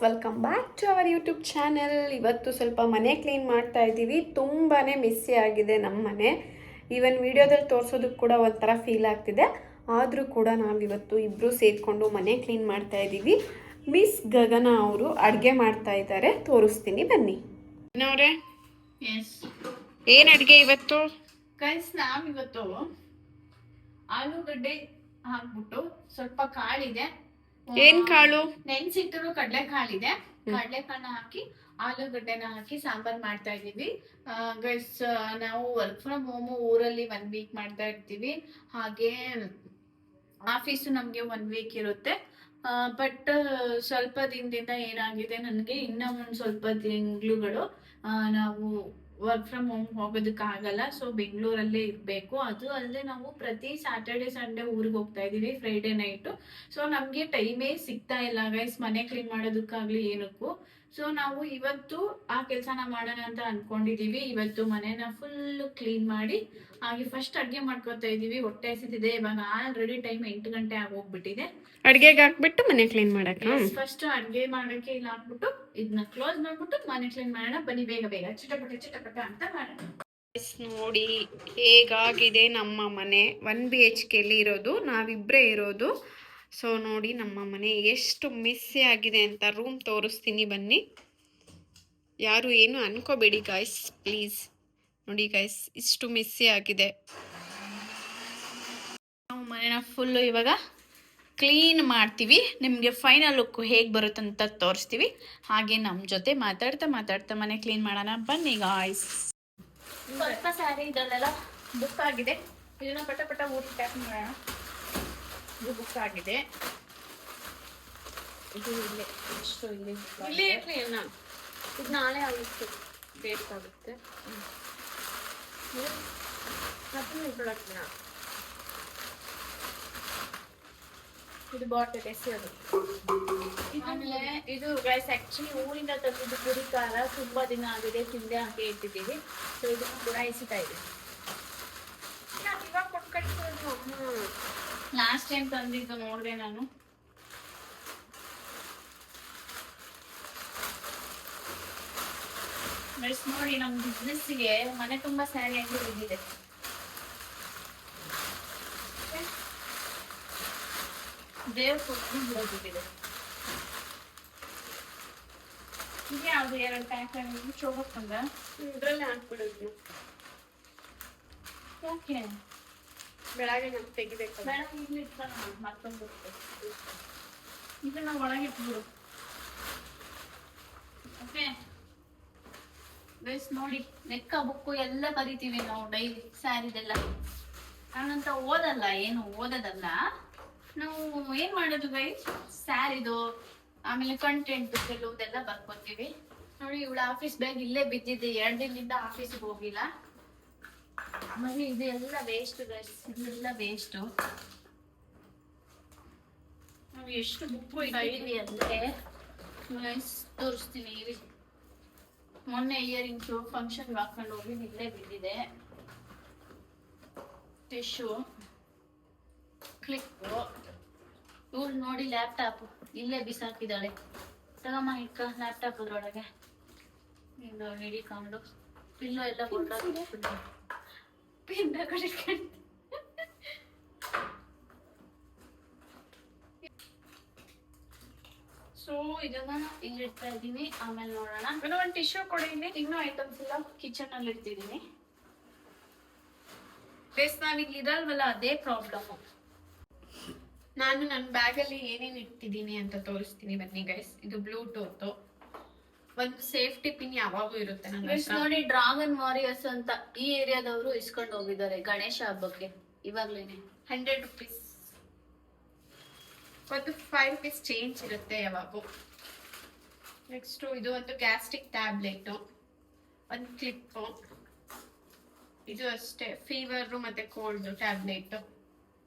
Welcome back to our YouTube channel. ಇವತ್ತು ಸ್ವಲ್ಪ ಮನೆ ಕ್ಲೀನ್ ಮಾಡ್ತಾ ಇದ್ದೀವಿ. ತುಂಬಾ ಮಿಸ್ಸಿ ಆಗಿದೆ ನಮ್ಮ ಮನೆ. ಈವನ್ ವಿಡಿಯೋದಲ್ಲಿ ತೋರಿಸೋದಕ್ಕೆ ಕೂಡ ಒಂಥರ ಫೀಲ್ ಆಗ್ತಿದೆ. ಆದರೂ ಕೂಡ ನಾವಿವತ್ತು ಇಬ್ಬರು ಸೇರಿಕೊಂಡು ಮನೆ ಕ್ಲೀನ್ ಮಾಡ್ತಾ ಇದ್ದೀವಿ. ಮಿಸ್ ಗಗನ ಅವರು ಅಡುಗೆ ಮಾಡ್ತಾ ಇದ್ದಾರೆ, ತೋರಿಸ್ತೀನಿ ಬನ್ನಿ. ಅವರೇ, ಏನು ಅಡುಗೆ ಇವತ್ತು? ಗೈಸ್, ನಾವಿವತ್ತು ಆಲೂಗಡ್ಡೆ ಹಾಕ್ಬಿಟ್ಟು ಸ್ವಲ್ಪ ಕಾಳಿದೆ, ಏನ್ ಕಾಳು? ನೆನ್ಸಿಟ್ಟಿರೋ ಕಡಲೆಕಾಳಿದೆ, ಕಡಲೆಕಾಳನ್ನ ಹಾಕಿ ಆಲೂಗಡ್ಡೆನ ಹಾಕಿ ಸಾಂಬಾರ್ ಮಾಡ್ತಾ ಇದೀವಿ. ಗೈಸ್, ನಾವು ವರ್ಕ್ ಫ್ರಮ್ ಹೋಮ್ ಊರಲ್ಲಿ 1 ವೀಕ್ ಮಾಡ್ತಾ ಇರ್ತೀವಿ. ಹಾಗೆ ಆಫೀಸು ನಮ್ಗೆ 1 ವೀಕ್ ಇರುತ್ತೆ. ಬಟ್ ಸ್ವಲ್ಪ ದಿನದಿಂದ ಏನಾಗಿದೆ, ನನಗೆ ಇನ್ನೂ ಒಂದು ಸ್ವಲ್ಪ ತಿಂಗಳುಗಳು ನಾವು ವರ್ಕ್ ಫ್ರಮ್ ಹೋಮ್ ಹೋಗೋದಕ್ಕಾಗಲ್ಲ. ಸೊ ಬೆಂಗಳೂರಲ್ಲೇ ಇರಬೇಕು. ಅದು ಅಲ್ಲದೆ ನಾವು ಪ್ರತಿ ಸ್ಯಾಟರ್ಡೆ ಸಂಡೇ ಊರಿಗೆ ಹೋಗ್ತಾ ಇದೀವಿ, ಫ್ರೈಡೆ ನೈಟು. ಸೊ ನಮಗೆ ಟೈಮೇ ಸಿಗ್ತಾ ಇಲ್ಲ ಗೈಸ್, ಮನೆ ಕ್ಲೀನ್ ಮಾಡೋದಕ್ಕಾಗ್ಲಿ ಏನಕ್ಕೂ. ಸೊ ನಾವು ಇವತ್ತು ಆ ಕೆಲಸನ ಮಾಡೋಣ ಅಂತ ಅನ್ಕೊಂಡಿದೀವಿ. ಇವತ್ತು ಮನೆನ ಫುಲ್ ಕ್ಲೀನ್ ಮಾಡಿ ಹಾಗೆ ಫಸ್ಟ್ ಅಡ್ಗೆ ಮಾಡ್ಕೊತಾ ಇದೀವಿ. ಹೊಟ್ಟೆ ಹಸಿತಿದೆ. ಇವಾಗ ಆಲ್ರೆಡಿ ಟೈಮ್ 8 ಗಂಟೆ ಆಗೋಗ್ಬಿಟ್ಟಿದೆ. ಅಡ್ಗೆಗೆ ಹಾಕ್ಬಿಟ್ಟು ಮನೆ ಕ್ಲೀನ್ ಮಾಡಕ್ಕೆ ಫಸ್ಟ್ ಅಡ್ಗೆ ಮಾಡಕ್ಕೆ ಇಲ್ಲಿ ಹಾಕ್ಬಿಟ್ಟು ಇದನ್ನ ಕ್ಲೋಸ್ ಮಾಡ್ಬಿಟ್ಟು ಮನೆ ಕ್ಲೀನ್ ಮಾಡೋಣ. ಬನ್ನಿ, ಬೇಗ ಬೇಗ ಚಿಟಪಟ ಅಂತ ಮಾಡೋಣ. ನೋಡಿ ಹೇಗಾಗಿದೆ ನಮ್ಮ ಮನೆ. 1 BHK ಇರೋದು, ನಾವಿಬ್ಬರೇ ಇರೋದು. ಸೊ ನೋಡಿ ನಮ್ಮ ಮನೆ ಎಷ್ಟು ಮಿಸ್ಸಿ ಆಗಿದೆ ಅಂತ ರೂಮ್ ತೋರಿಸ್ತೀನಿ ಬನ್ನಿ. ಯಾರು ಏನು ಅನ್ಕೋಬೇಡಿ ಗಾಯ್ಸ್, ಪ್ಲೀಸ್. ನೋಡಿ ಗಾಯ್ಸ್, ಇಷ್ಟು ಮಿಸ್ಸಿ ಆಗಿದೆ. ನಾವು ಮನೆನ ಫುಲ್ಲು ಇವಾಗ ಕ್ಲೀನ್ ಮಾಡ್ತೀವಿ. ನಿಮಗೆ ಫೈನಲ್ ಲುಕ್ ಹೇಗೆ ಬರುತ್ತಂತ ತೋರಿಸ್ತೀವಿ. ಹಾಗೆ ನಮ್ಮ ಜೊತೆ ಮಾತಾಡ್ತಾ ಮನೆ ಕ್ಲೀನ್ ಮಾಡೋಣ ಬನ್ನಿ ಗಾಯ್ಸ್. ಸ್ವಲ್ಪ ಸ್ಯಾರಿ ಇದರಲ್ಲೆಲ್ಲ ಬುಕ್ ಆಗಿದೆ. ಇದನ್ನ ಪಟ ಊಟ ಪ್ಯಾಕ್ ಮಾಡೋಣ. ಇದು ಬುಕ್ ಆಗಿದೆ. ಇದು ಇಲ್ಲೇ ಇಷ್ಟು ಇಲ್ಲೇ ಇರಲಿ ಅನ್ನ. ಇದು ನಾಳೆ ಆಗುತ್ತೆ, ಬೇಕಾಗುತ್ತೆ. ಇದು ಬಾಟಲ್ ಎಸೆಯೋದು. ಆಮೇಲೆ ಇದು ಗೈಸ್ ಆಕ್ಚುಲಿ ಊರಿಂದ ತಂದಿದ್ದು ಪುರಿ ಖಾರ. ತುಂಬಾ ದಿನ ಆಗಿದೆ, ತಿಂದೆ ಹಾಗೆ ಇಟ್ಟಿದ್ದೀವಿ. ಸೊ ಇದನ್ನು ಕೂಡ ಎಸಿತಾ ಇದೆ. ಲಾಸ್ಟ್ ಟೈಮ್ ತಂದಿದ್ದು ನೋಡಿದೆ ನಾನು. ನೋಡಿ, ನಮ್ಮ ಬಿಸ್ನೆಸ್ಗೆ ಮನೆ ತುಂಬಾ ಸ್ಯಾರಿ ಆಗಿ ಬಿದ್ದಿದೆ. ದೇವ್ರ ಕೊಟ್ಟು ಬಿಡೋದಿದೆ. ಇದು ಯಾವ್ದು 2 ಪ್ಯಾಕ್ ಚೋಗಕ್ಕಂದ ಇದ್ರಲ್ಲೇ ಹಾಕ್ಬಿಡೋದು. ಯಾಕೆ ಬೆಳಗ್ಗೆ ನಾನು ತೆಗಿಬೇಕು. ಬೆಳಗ್ಗೆ ಇಲ್ಲಿ ಇಟ್ಕೊಳ್ಳ ಮತ್ತೊಂದು ಇದನ್ನ ಒಳಗೆ ಇಟ್ಬಿಡು. ಓಕೆ ಗೈಸ್, ನೋಡಿ ಲೆಕ್ಕ ಬುಕ್ಕು ಎಲ್ಲ ಬರಿತೀವಿ ನಾವು ಡೈಲಿ. ಸ್ಯಾರಿದೆಲ್ಲ ನಾನಂತ ಏನು ಓದೋದಲ್ಲ. ನಾವು ಏನ್ ಮಾಡೋದು ಗೈಸ್, ಸ್ಯಾರಿದು ಆಮೇಲೆ ಕಂಟೆಂಟ್ ಕೆಲವುದೆಲ್ಲ ಬರ್ಕೊತೀವಿ. ನೋಡಿ, ಇವಳ ಆಫೀಸ್ ಬ್ಯಾಗ್ ಇಲ್ಲೇ ಬಿದ್ದಿದೆ. 2 ದಿನದಿಂದ ಆಫೀಸ್ಗೆ ಹೋಗಿಲ್ಲ. ಆಮೇಲೆ ಇದೆಲ್ಲ ವೇಸ್ಟ್ ಗೈಸ್, ಇದೆಲ್ಲ ವೇಸ್ಟು. ನಾವು ಎಷ್ಟು ಬುಕ್ಕು ಇದ್ದೀವಿ ಅಂದ್ರೆ ಗೈಸ್ ತೋರಿಸ್ತೀನಿ. ಮೊನ್ನೆ ಇಯರಿಂಗ್ಸು ಫಂಕ್ಷನ್ಗೆ ಹಾಕೊಂಡು ಹೋಗಿ ಇಲ್ಲೇ ಬಿದ್ದಿದೆ. Tissue, clip. ಇವಳು ನೋಡಿ ಲ್ಯಾಪ್ಟಾಪ್ ಇಲ್ಲೇ ಬಿಸಾಕಿದ್ದಾಳೆ. ತಗಮ್ಮ ಇಟ್ಕ ಲ್ಯಾಪ್ಟಾಪ್ ಅದ್ರೊಳಗೆ. ಇದು ಹಿಡಿಕೊಂಡು ಪಿಲ್ಲೋ ಎಲ್ಲ ಪಿಂಡ ಕಡಿಕೊಂಡು. ಸೊ ಇದನ್ನ ಇಲ್ಲಿ ಇಡ್ತಾ ಇದ್ದೀನಿ. ಆಮೇಲೆ ನೋಡೋಣ. ಒಂದು ಟಿಶ್ಯೂ ಕೊಡಿ. ಇನ್ನೂ ಐಟಮ್ಸ್ ಎಲ್ಲ ಕಿಚನ್ ಅಲ್ಲಿ ಇಡ್ತಿದ್ದೀನಿ. ಬೇಸ್ ನಾವಿಲ್ಲಿ ಇರಲ್ವಲ್ಲ, ಅದೇ ಪ್ರಾಬ್ಲಮ್. ನಾನು ನನ್ನ ಬ್ಯಾಗಲ್ಲಿ ಏನೇನು ಇಟ್ಟಿದ್ದೀನಿ ಅಂತ ತೋರಿಸ್ತೀನಿ ಬನ್ನಿ ಗೈಸ್. ಇದು ಬ್ಲೂಟೂತ್, ಒಂದು ಸೇಫ್ಟಿ ಪಿನ್ ಯಾವಾಗೂ ಇರುತ್ತೆ ನನ್ನ. ನೋಡಿ, ಡ್ರಾಗನ್ ವಾರಿಯರ್ಸ್ ಅಂತ ಈ ಏರಿಯಾದವರು ಇಸ್ಕೊಂಡು ಹೋಗಿದ್ದಾರೆ ಗಣೇಶ ಹಬ್ಬಕ್ಕೆ. ಇವಾಗ್ಲೇನೆ 100 ರೂಪೀಸ್. ಒಂದು 5 ರೂಪೀಸ್ ಚೇಂಜ್ ಇರುತ್ತೆ ಯಾವಾಗೂ. ನೆಕ್ಸ್ಟು ಇದು ಒಂದು ಗ್ಯಾಸ್ಟ್ರಿಕ್ ಟ್ಯಾಬ್ಲೆಟ್, ಒಂದು ಕ್ಲಿಪ್ಪು. ಇದು ಅಷ್ಟೇ, ಫೀವರು ಮತ್ತೆ ಕೋಲ್ಡ್ ಟ್ಯಾಬ್ಲೆಟ್.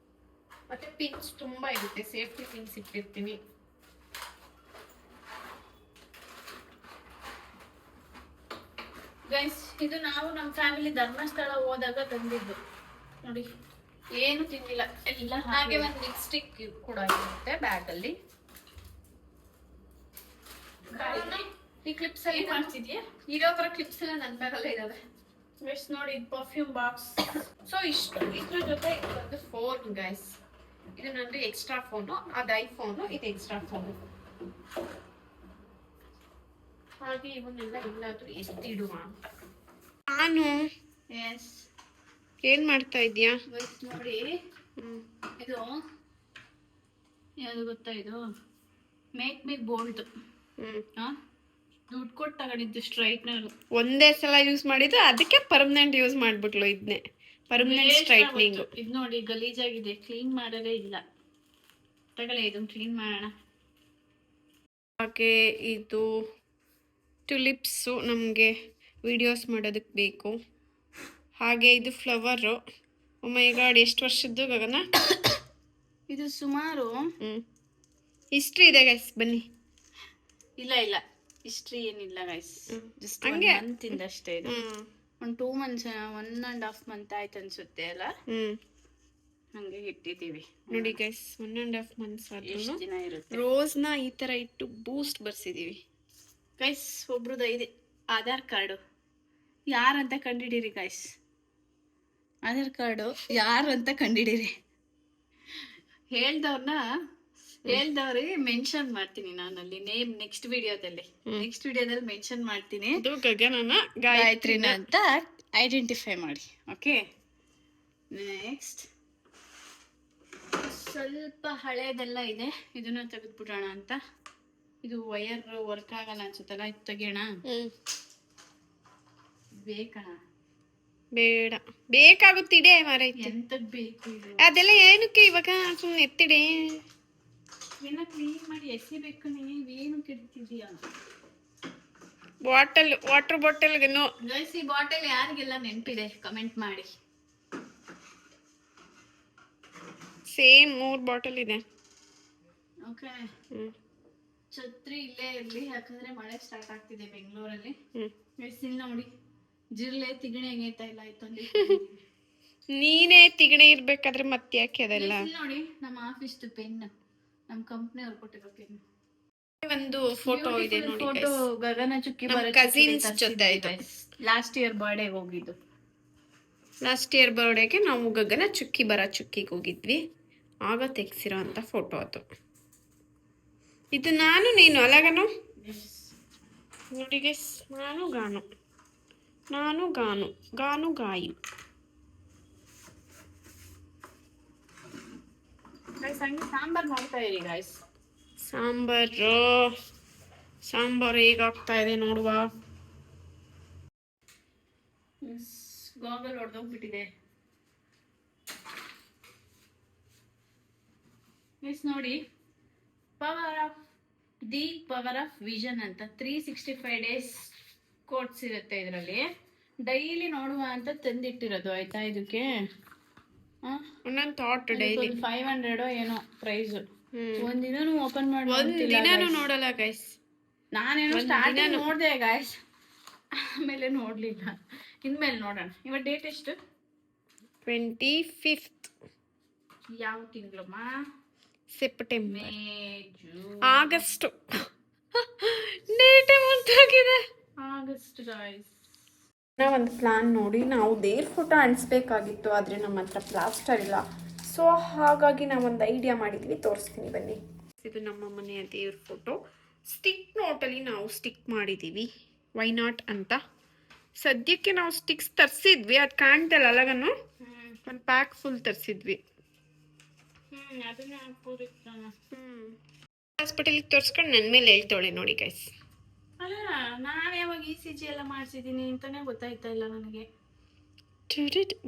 ಮತ್ತೆ ಪಿನ್ಸ್ ತುಂಬಾ ಇರುತ್ತೆ, ಸೇಫ್ಟಿ ಪಿನ್ಸ್ ಇಟ್ಟಿರ್ತೀನಿ. ಗೈಸ್, ಇದು ನಾವು ನಮ್ಮ ಫ್ಯಾಮಿಲಿ ಧರ್ಮಸ್ಥಳ ಹೋದಾಗ ತಂದಿದ್ದು. ನೋಡಿ, ಏನು ತಿಂದಿಲ್ಲ ಎಲ್ಲ. ಹಾಗೆ ಒಂದು ಲಿಪ್ಸ್ಟಿಕ್ ಕೂಡ ಇರುತ್ತೆ ಬ್ಯಾಗ್ ಅಲ್ಲಿ. ಈ ಕ್ಲಿಪ್ಸ್ ಅಲ್ಲಿ ಮಾಡ್ತಿದ್ಯಾ? ಇರೋ ಬರೋ ಕ್ಲಿಪ್ಸ್ ಎಲ್ಲ ನನ್ನ ಬ್ಯಾಗಲ್ಲೇ ಇದಾವೆ. ಎಷ್ಟು ನೋಡಿ ಪರ್ಫ್ಯೂಮ್ ಬಾಕ್ಸ್. ಸೊ ಇದ್ರ ಜೊತೆ ಇದೊಂದು ಫೋನ್ ಗೈಸ್. ಇದು ನಂದು ಎಕ್ಸ್ಟ್ರಾ ಫೋನು, ಅದು ಐಫೋನು, ಇದು ಎಕ್ಸ್ಟ್ರಾ ಫೋನು. ಹಾಗೆ ಇವನ್ನೆಲ್ಲ ಎಲ್ಲಾದ್ರೂ ಎತ್ತಿಡುವ ಅಂತ. ನಾನು ಎಸ್ ಏನ್ ಮಾಡ್ತಾ ಇದ್ಯಾ? ನೋಡಿ ಇದು ಯಾವುದು ಗೊತ್ತಾ? ಇದು ಮೇಕ್ ಮಿ ಬೋಲ್ಡ್. ದುಡ್ಡು ಕೊಟ್ಟು ತಗೊಂಡಿದ್ದು ಸ್ಟ್ರೈಟ್ನರ್. ಒಂದೇ ಸಲ ಯೂಸ್ ಮಾಡಿದ್ದು, ಅದಕ್ಕೆ ಪರ್ಮನೆಂಟ್ ಯೂಸ್ ಮಾಡ್ಬಿಟ್ಲು ಇದನ್ನೇ. Permanent straightening. ಇದು ನೋಡಿ ಗಲೀಜಾಗಿದೆ, ಕ್ಲೀನ್ ಮಾಡೋದೇ ಇಲ್ಲ. ತಗೊಳ್ಳಿ ಇದನ್ನು ಕ್ಲೀನ್ ಮಾಡೋಣ. ಹಾಗೆ ಇದು ಟುಲಿಪ್ಸು ನಮಗೆ ವಿಡಿಯೋಸ್ ಮಾಡೋದಕ್ಕೆ ಬೇಕು. ಹಾಗೆ ಇದು ಫ್ಲವರು. ಓ ಮೈ ಗಾಡ್, ಎಷ್ಟು ವರ್ಷದ್ದು ಗಗನ? ಇದು ಸುಮಾರು ಹಿಸ್ಟ್ರಿ ಇದೆ ಗೈಸ್, ಬನ್ನಿ. ಇಲ್ಲ ಹಿಸ್ಟ್ರಿ ಏನಿಲ್ಲ ಗೈಸ್, ಜಸ್ಟ್ ಹಂಗೆ ಮಂತ್ ಇಂದ ಅಷ್ಟೇ ಇದು. ಒಂದು 2 months 1.5 month ಆಯ್ತು ಅನ್ಸುತ್ತೆ ಅಲ್ಲ. ಹಂಗೆ ಇಟ್ಟಿದ್ದೀವಿ ನೋಡಿ ಗೈಸ್. 1.5 months ಎಷ್ಟು ದಿನ ಇರುತ್ತೆ. ರೋಸ್ನ ಈ ತರ ಇಟ್ಟು ಬೂಸ್ಟ್ ಬರ್ಸಿದೀವಿ ಗೈಸ್. ಒಬ್ರದ್ದು ಇದೆ ಆಧಾರ್ ಕಾರ್ಡು, ಯಾರಂತ ಕಂಡಿಡೀರಿ ಗೈಸ್. ಆಧಾರ್ ಕಾರ್ಡು ಯಾರು ಅಂತ ಕಂಡಿಡೀರಿ. ಹೇಳ್ದವ್ರಿಗೆ ಮೆನ್ಷನ್ ಮಾಡ್ತೀನಿ ನಾನು ಅಲ್ಲಿ ನೇಮ್. ನೆಕ್ಸ್ಟ್ ವಿಡಿಯೋದಲ್ಲಿ ಮೆನ್ಷನ್ ಮಾಡ್ತೀನಿ. ಇದು ಗಗನನ ಗಾಯತ್ರಿನ ಅಂತ ಐಡೆಂಟಿಫೈ ಮಾಡಿ. ಓಕೆ, ನೆಕ್ಸ್ಟ್ ಸ್ವಲ್ಪ ಹಳೇದೆಲ್ಲ ಇದೆ, ಇದನ್ನ ತೆಗೆದ್ಬಿಡೋಣ ಅಂತ. ಇದು ವಯರ್ ವರ್ಕ್ ಆಗಲ್ಲ ಅನ್ಸುತ್ತಲ್ಲ, ಇದು ತೆಗಿಯೋಣ. ಬೇಕಾ? ಬೇಡ, ಬೇಕಾಗುತ್ತಿಡೆ ಮಾರೈತಿ. ಎಂತಕ್ ಬೇಕು ಇದು? ಅದೆಲ್ಲ ಏನಕ್ಕೆ ಇವಾಗ? ಸುಮ್ಮನೆ ಎತ್ತಿಡೆ. ಎಲ್ಲ ಕ್ಲೀನ್ ಮಾಡಿ ಎಸಿಬೇಕು. ನೀವೇನು ಕೆಡ್ತಿದ್ಯಾ? ವಾಟರ್ ಬಾಟಲ್ಗೆ ಗೈಸ್, ಈ ಬಾಟಲ್ ಯಾರಿಗೆಲ್ಲ ನೆನಪಿದೆ ಕಮೆಂಟ್ ಮಾಡಿ. ಸೇಮ್ 3 ಬಾಟಲ್ ಇದೆ. ಓಕೆ, ಛತ್ರಿ ಇಲ್ಲೇ ಇರ್ಲಿ, ಯಾಕಂದ್ರೆ ಮಳೆ ಸ್ಟಾರ್ಟ್ ಆಗ್ತಿದೆ ಬೆಂಗಳೂರಲ್ಲಿ. ಗೈಸ್ ಇಲ್ಲಿ ನೋಡಿ, ಜಿರ್ಲೆ ತಿಗಣೆ ಹೆಂಗೈತಾ ಇಲ್ಲ ಆಯ್ತು. ನೀನೇ ತಿಗಣೆ ಇರ್ಬೇಕಾದ್ರೆ ಮತ್ತೆ ಯಾಕೆ ಅದೆಲ್ಲ? ನೋಡಿ ನಮ್ಮ ಆಫೀಸ್ ಪೆನ್, ನಮ್ಮ ಕಂಪ್ನಿ ಅವ್ರು ಕೊಟ್ಟಿರೋ ಪೆನ್. ಒಂದು ಫೋಟೋ ಇದೆ ನೋಡಿ. ಫೋಟೋ ಗಗನ ಚುಕ್ಕಿ ಬರೋ ಕಸಿನ್ಸ್ ಜೊತೆ ಆಯ್ತು. ಲಾಸ್ಟ್ ಇಯರ್ ಬರ್ಡೇ ಹೋಗಿದ್ದು. ಲಾಸ್ಟ್ ಇಯರ್ ಬರ್ಡೇಗೆ ನಾವು ಗಗನ ಚುಕ್ಕಿ ಬರ ಚುಕ್ಕಿಗೆ ಹೋಗಿದ್ವಿ, ಆಗ ತೆಗ್ಸಿರೋ ಅಂತ ಫೋಟೋ ಅದು. ಇದು ನಾನು ನೀನು ಅಲಗನು ನೋಡಿ ಗೈಸ್. ನಾನು ಗಾನು ಗಾಯು. ಹಂಗೆ ಸಾಂಬಾರ್ ಮಾಡ್ತಾ ಇರಿ ಗಾಯ್ಸ್. ಸಾಂಬಾರು ಹೇಗಾಗ್ತಾ ಇದೆ ನೋಡುವ. ಗಾಗಲ್ ಹೊಡೆದೋಗ್ಬಿಟ್ಟಿದೆ. ನೋಡಿ, ಪವರ್ ಆಫ್ ವಿಷನ್ ಅಂತ 365 days ಕೋಟ್ಸ್ ಇರುತ್ತೆ ಇದರಲ್ಲಿ. ಡೈಲಿ ನೋಡುವ ಅಂತ ತಂದಿಟ್ಟಿರೋದು ಆಯ್ತಾ. ಇದಕ್ಕೆ ಒಂದೊಂದು ಥಾಟ್ ಡೈಲಿ 500 ಏನೋ ಪ್ರೈಸ್. ಒಂದಿನೂ ಓಪನ್ ಮಾಡಿ ಒಂದಿನಾನು ನೋಡಲ್ಲ ಗೈಸ್. ನಾನೇನೋ ಸ್ಟಾರ್ಟಿಂಗ್ ನೋಡಿದೆ ಗೈಸ್, ಆಮೇಲೆ ನೋಡ್ಲಿಲ್ಲ. ಇನ್ಮೇಲೆ ನೋಡೋಣ. ಇವತ್ತು ಡೇಟ್ ಎಷ್ಟು? 25th. ಯಾವ ತಿಂಗಳಮ್ಮ? September, May, June, August. Date ಮರ್ತಾಗಿದೆ. August guys. ಒಂದು ಪ್ಲಾನ್ ನೋಡಿ, ನಾವು ದೇವ್ರ ಫೋಟೋ ಅಂಟಿಸ್ಬೇಕಾಗಿತ್ತು, ಆದರೆ ನಮ್ಮ ಹತ್ರ ಪ್ಲಾಸ್ಟರ್ ಇಲ್ಲ. ಸೊ ಹಾಗಾಗಿ ನಾವೊಂದು ಐಡಿಯಾ ಮಾಡಿದ್ವಿ, ತೋರಿಸ್ತೀನಿ ಬನ್ನಿ. ಇದು ನಮ್ಮ ಮನೆಯ ದೇವ್ರ ಫೋಟೋ. ಸ್ಟಿಕ್ ನೋಟಲ್ಲಿ ನಾವು ಸ್ಟಿಕ್ ಮಾಡಿದ್ದೀವಿ, ವೈ ನಾಟ್ ಅಂತ. ಸದ್ಯಕ್ಕೆ ನಾವು ಸ್ಟಿಕ್ಸ್ ತರಿಸಿದ್ವಿ, ಅದು ಕಾಣ್ತಲ್ಲ ಅಲ್ಲಗನು. ಒಂದು ಪ್ಯಾಕ್ ಫುಲ್ ತರಿಸಿದ್ವಿ. ಹಾಸ್ಪಿಟಲ್ಗೆ ತೋರಿಸ್ಕೊಂಡು ನನ್ನ ಮೇಲೆ ಹೇಳ್ತಾಳೆ ನೋಡಿ ಗೈಸ್. ಅಲ್ಲ, ನಾನು ಯಾವಾಗ ECG ಎಲ್ಲ ಮಾಡಿಸಿದ್ದೀನಿ ಅಂತಾನೆ ಗೊತ್ತಾಯ್ತಾ ಇಲ್ಲ ನನಗೆ.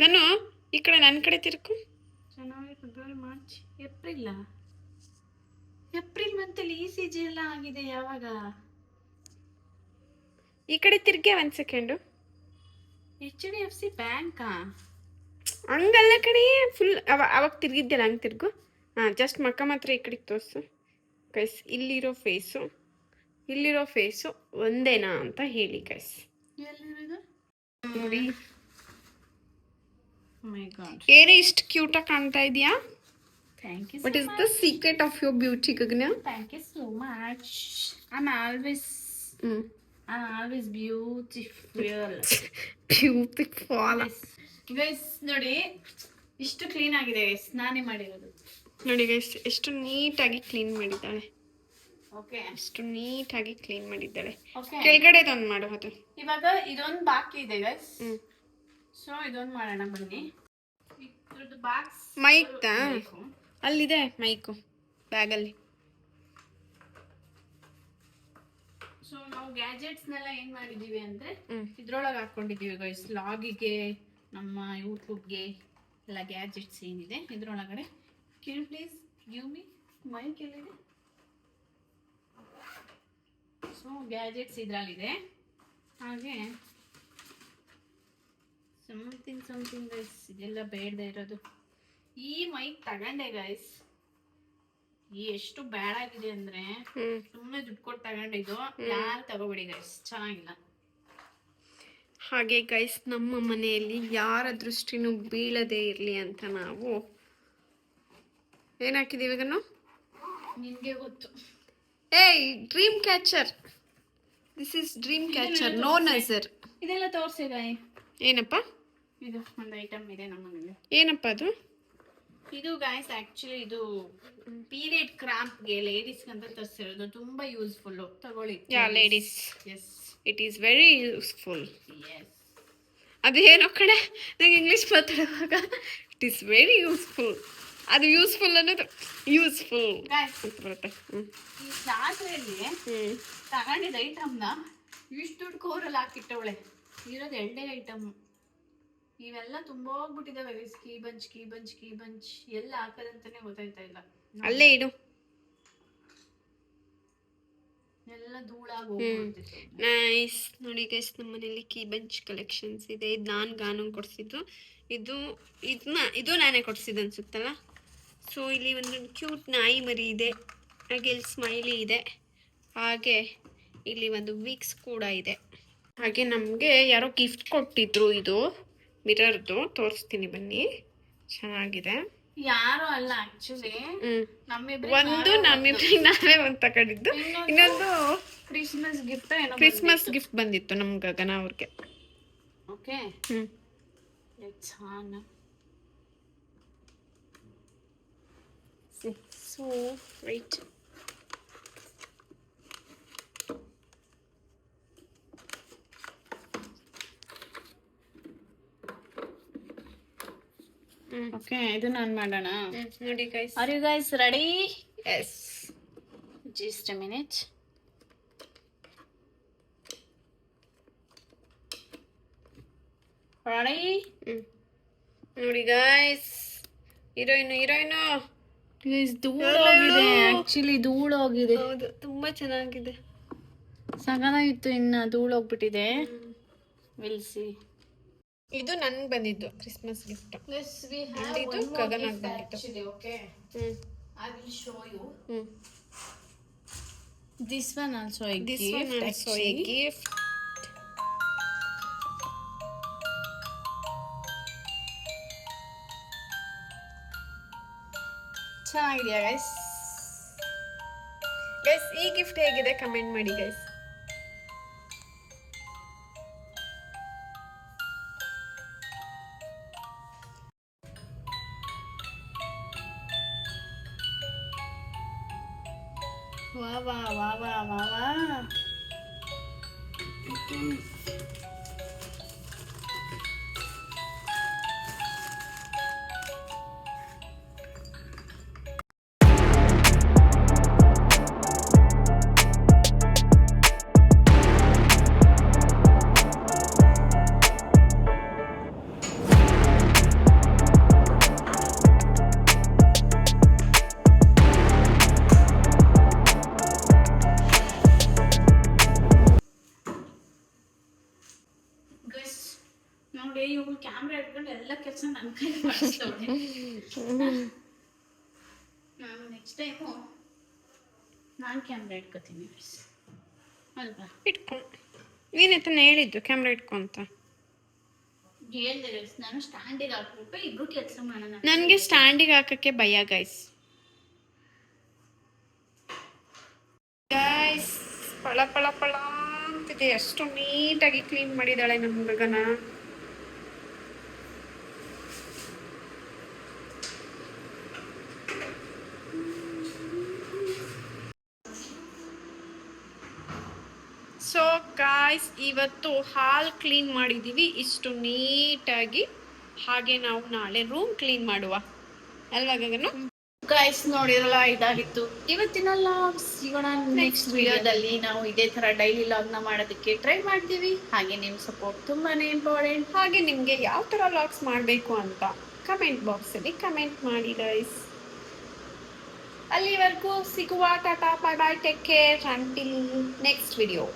ಗನು ಈ ಕಡೆ ನನ್ನ ಕಡೆ ತಿರ್ಕು. ಜನವರಿ, ಫೆಬ್ರವರಿ, ಮಾರ್ಚ್, ಏಪ್ರಿಲ್ ಮಂತಲ್ಲಿ ECG ಎಲ್ಲ ಆಗಿದೆ. ಯಾವಾಗ? ಈ ಕಡೆ ತಿರ್ಗೆ 1 ಸೆಕೆಂಡು. HDFC ಬ್ಯಾಂಕಾ? ಹಂಗಲ್ಲ ಕಣೆ, ಫುಲ್ ಅವಾಗ ತಿರ್ಗಿದ್ದೆಲ್ಲ ಹಂಗೆ ತಿರ್ಗು. ಜಸ್ಟ್ ಮಕ್ಕ ಮಾತ್ರ ಈ ಕಡೆಗೆ ತೋರಿಸು ಗೈಸ್. ಇಲ್ಲಿರೋ ಫೇಸು ಒಂದೇನಾ ಅಂತ ಹೇಳಿ ಗೈಸ್. ನೋಡಿ, ಏನೇ ಇಷ್ಟು ಕ್ಯೂಟಾಗಿ ಕಾಣ್ತಾ ಇದೆಯಾ? Thank you so What is much. the secret of your beauty, Gagna? Thank you so much. I'm always always beautiful. Beautiful. Guys ನೋಡಿ ಇಷ್ಟು ಕ್ಲೀನ್ ಆಗಿದೆ ಗೈಸ್, ನಾನೇ ಮಾಡಿರೋದು. ನೋಡಿ ಗೈಸ್ ಎಷ್ಟು ನೀಟಾಗಿ ಕ್ಲೀನ್ ಮಾಡಿದ್ದಾಳೆ. ಓಕೆ, ಎಷ್ಟು ನೀಟಾಗಿ ಕ್ಲೀನ್ ಮಾಡಿದ್ದಾಳೆ. ಓಕೆ, ಕೆಳಗಡೆ ಒಂದು ಮಾಡು ಅದು. ಇವಾಗ ಇದೊಂದು ಬಾಕಿ ಇದೆ ಗೈಸ್. ಸೊ ಇದೊಂದು ಮಾಡೋಣ ಬನ್ನಿ. ಇದ್ರದ್ದು ಬಾಕ್ಸ್ ಮೈಕ್ತಾ ಅಲ್ಲಿದೆ, ಮೈಕು ಬ್ಯಾಗಲ್ಲಿ. ಸೊ ನಾವು ಗ್ಯಾಜೆಟ್ಸ್ನೆಲ್ಲ ಏನ್ ಮಾಡಿದೀವಿ ಅಂದ್ರೆ ಇದ್ರೊಳಗೆ ಹಾಕೊಂಡಿದೀವಿ ಗೈಸ್. ಲಾಗಿಗೆ, ನಮ್ಮ ಯೂಟ್ಯೂಬ್ಗೆ ಎಲ್ಲ ಗ್ಯಾಜೆಟ್ಸ್ ಏನಿದೆ ಇದ್ರೊಳಗಡೆ. Can please give me mike ಎಲ್ಲಿದೆ? ಸೊ ಗ್ಯಾಜೆಟ್ಸ್ ಇದ್ರಲ್ಲಿದೆ. ಹಾಗೆ ಸಮಥಿಂಗ್ ಗೈಸ್, ಇದೆಲ್ಲ ಬೇಡದೆ ಇರೋದು. ಈ ಮೈಕ್ ತಗೊಂಡೆ ಗೈಸ್, ಎಷ್ಟು ಬ್ಯಾಡ್ ಆಗಿದೆ ಅಂದ್ರೆ ಸುಮ್ಮನೆ ದುಡ್ಡು ಕೊಟ್ಟು ತಗೊಂಡಿದ್ದು. ಯಾರು ತಗೋಬೇಡಿ ಗೈಸ್, ಚೆನ್ನಾಗಿಲ್ಲ. ಹಾಗೆ ಗೈಸ್ ನಮ್ಮ ಮನೆಯಲ್ಲಿ ಯಾರ ದೃಷ್ಟಿನೂ ಬೀಳದೇ ಇರಲಿ ಅಂತ ನಾವು ಏನ್ ಹಾಕಿದೀವಿ ಈಗ ನಾವು? ನಿನ್ಗೆ ಗೊತ್ತು. ಏಯ್, dream catcher. This is dream catcher, no ನಜರ್. ಇದೆಲ್ಲ ತೋರಿಸಿ ಗಾಯಿ. ಏನಪ್ಪ ಇದು ಒಂದು ಐಟಮ್ ಇದೆ ನಮ್ಮ ಮನೇಲಿ. ಏನಪ್ಪ ಅದು? ಇದು ಗಾಯ್ಸ್ ಆಕ್ಚುಲಿ ಇದು ಪೀರಿಯಡ್ ಕ್ರಾಂಪ್ಗೆ ಲೇಡೀಸ್ಗೆ ಅಂತ ತರಿಸಿರೋದು. ತುಂಬಾ ಯೂಸ್ಫುಲ್, ತಗೊಳ್ಳಿ. Yeah ladies, yes, it is very useful. Yes. ಅದು ಏನೋ ಕಡೆ ನಂಗೆ ಇಂಗ್ಲೀಷ್ ಮಾತಾಡುವಾಗ ಇಟ್ ಈಸ್ ವೆರಿ ಯೂಸ್ಫುಲ್. ಅದು ಯೂಸ್ಫುಲ್ ಅನ್ನೋದು ಯೂಸ್ಫುಲ್ ಅಂತ ಬರುತ್ತೆ. ಈ ಜಾತ್ರೆಯಲ್ಲಿ ತಗೊಂಡಿದ್ದ ಐಟಮ್ನ ಇಷ್ಟು ದುಡ್ಡು ಕೋರಲ್ಲಿ ಹಾಕಿಟ್ಟವಳೆ. ಇರೋದು 2 ಐಟಮ್. ಇವೆಲ್ಲ ತುಂಬಾ ಹೋಗ್ಬಿಟ್ಟಿದಾವೆ. ಕೀ ಬಂಚ್ ಎಲ್ಲ ಹಾಕೋದಂತಾನೆ ಗೊತ್ತಾಯ್ತಾ ಇಲ್ಲ. ಅಲ್ಲೇ ಇಡು. ಎಲ್ಲ ಧೂಳಾಗಿ ಹೋಗ್ಬಿಡ್ತಿತ್ತು. ನೈಸ್. ನೋಡಿ ಗೈಸ್, ನಮ್ಮ ಮನೇಲಿ ಕೀ ಬಂಚ್ ಕಲೆಕ್ಷನ್ಸ್ ಇದೆ. ಇದು ನಾನು ಗಾನು ಕೊಡಿಸಿದ್ದು. ಇದು ನಾನೇ ಕೊಡಿಸಿದ್ದು ಅನ್ಸುತ್ತಲ್ಲ. ಸೊ ಇಲ್ಲಿ ಒಂದು ಕ್ಯೂಟ್ ನಾಯಿ ಮರಿ ಇದೆ. ಹಾಗೆ ಇಲ್ಲಿ ಸ್ಮೈಲಿ ಇದೆ. ಹಾಗೆ ಇಲ್ಲಿ ಒಂದು ವಿಕ್ಸ್ ಕೂಡ ಇದೆ. ಹಾಗೆ ನಮಗೆ ಯಾರೋ ಗಿಫ್ಟ್ ಕೊಟ್ಟಿದ್ರು. ಇದು ಮಿರರ್ದು, ತೋರಿಸ್ತೀನಿ ಬನ್ನಿ. ಚೆನ್ನಾಗಿದೆ. ಯಾರು ಅಲ್ಲ ಆಕ್ಚುಲಿ, ಒಂದು ನಮ್ಮಿಬ್ರಿಗೆ ನಾವೇ ಒಂದು ತಗೊಂಡಿದ್ದು. ಇನ್ನೊಂದು ಕ್ರಿಸ್ಮಸ್ ಗಿಫ್ಟ್ ಏನೋ ಕ್ರಿಸ್ಮಸ್ ಗಿಫ್ಟ್ ಬಂದಿತ್ತು ನಮ್ ಗಗನ ಅವ್ರಿಗೆ. Okay, let's on. So right. Okay, ಇದು ನಾನು ಮಾಡೋಣ. ನೋಡಿ guys, are you guys ready? Yes, just a minute. Ready? ನೋಡಿ ಗೈಸ್, ಹೀರೋಯಿನ್ ಗೈಸ್ ಧೂಳೋಗಿದೆ. ಆಕ್ಚುಲಿ ಧೂಳೋಗಿದೆ. ಹೌದು, ತುಂಬಾ ಚೆನ್ನಾಗಿದೆ. ಸಗದಾಗಿತ್ತು, ಇನ್ನ ಧೂಳೋಗ್ಬಿಟ್ಟಿದೆ. Will see. ಇದು ನನ್ಗೆ ಬಂದಿದ್ದು Christmas gift. Yes, we have ಇದು one more ಗಗನ gift ಬಂದಿತ್ತು. actually, okay? I will show you. Hmm. This one also a This gift. one also a actually. gift. ಚೆನ್ನಾಗಿದೆಯಾ ಗೈಸ್? ಗೈಸ್, ಈ ಗಿಫ್ಟ್ ಹೇಗಿದೆ comment ಮಾಡಿ guys. ವಾ ವಾ ವಾ ವಾ ವಾ ವಾ. ನೋಡಿ, ಇವ್ಳು ಕ್ಯಾಮ್ರಾ ಇಟ್ಕೊಂಡು ಎಲ್ಲ ಕೆಲಸ ನನ್ನ ಕೈ ಮಾಡಿಸ್ತವಳೆ. ನಾನು ನೆಕ್ಸ್ಟ್ ಟೈಮು ನಾನು ಕ್ಯಾಮ್ರಾ ಇಟ್ಕೋತೀನಿ ಅಲ್ವಾ? ಇಟ್ಕೊ. ನೀನಂತ ಹೇಳಿದ್ದು ಕ್ಯಾಮ್ರಾ ಇಟ್ಕೊ ಅಂತ. ಹೇಳ್ದೆ ನಾನು ಸ್ಟ್ಯಾಂಡಿಗೆ ಹಾಕ್ಬಿಟ್ಟು ಇಬ್ರು ಕೆಲಸ ಮಾಡೋಣ. ನನಗೆ ಸ್ಟ್ಯಾಂಡಿಗೆ ಹಾಕಕ್ಕೆ ಭಯ ಗೈಸ್. ಗೈಸ್, ಪಳ ಪಳ ಪಳ ಅಂತಿದೆ, ಎಷ್ಟು ನೀಟಾಗಿ ಕ್ಲೀನ್ ಮಾಡಿದ್ದಾಳೆ ನಮ್ಮ ಗಗನ. ಸೊ ಗಾಯ್ಸ್, ಇವತ್ತು ಹಾಲ್ ಕ್ಲೀನ್ ಮಾಡಿದ್ದೀವಿ ಇಷ್ಟು ನೀಟಾಗಿ. ಹಾಗೆ ನಾವು ನಾಳೆ ರೂಮ್ ಕ್ಲೀನ್ ಮಾಡುವ ಅಲ್ವಾ ಗಗನ? ಗೈಸ್ ನೋಡಿರಲ್ಲ, ಇದಾಗಿತ್ತು ಇವತ್ತಿನ ಲಾಗ್ಸ್. ಸಿಗೋಣ ನೆಕ್ಸ್ಟ್ ವಿಡಿಯೋದಲ್ಲಿ. ನಾವು ಇದೇ ತರ ಡೈಲಿ ಲಾಗ್ನ ಮಾಡೋದಕ್ಕೆ ಟ್ರೈ ಮಾಡ್ತೀವಿ. ಹಾಗೆ ನಿಮ್ಮ ಸಪೋರ್ಟ್ ತುಂಬಾನೇ ಇಂಪಾರ್ಟೆಂಟ್. ಹಾಗೆ ನಿಮಗೆ ಯಾವ ಥರ ಲಾಗ್ಸ್ ಮಾಡಬೇಕು ಅಂತ ಕಮೆಂಟ್ ಬಾಕ್ಸಲ್ಲಿ ಕಮೆಂಟ್ ಮಾಡಿ ಗೈಸ್. ಅಲ್ಲಿವರೆಗೂ ಸಿಗುವ. Tata, bye bye, take care until next video.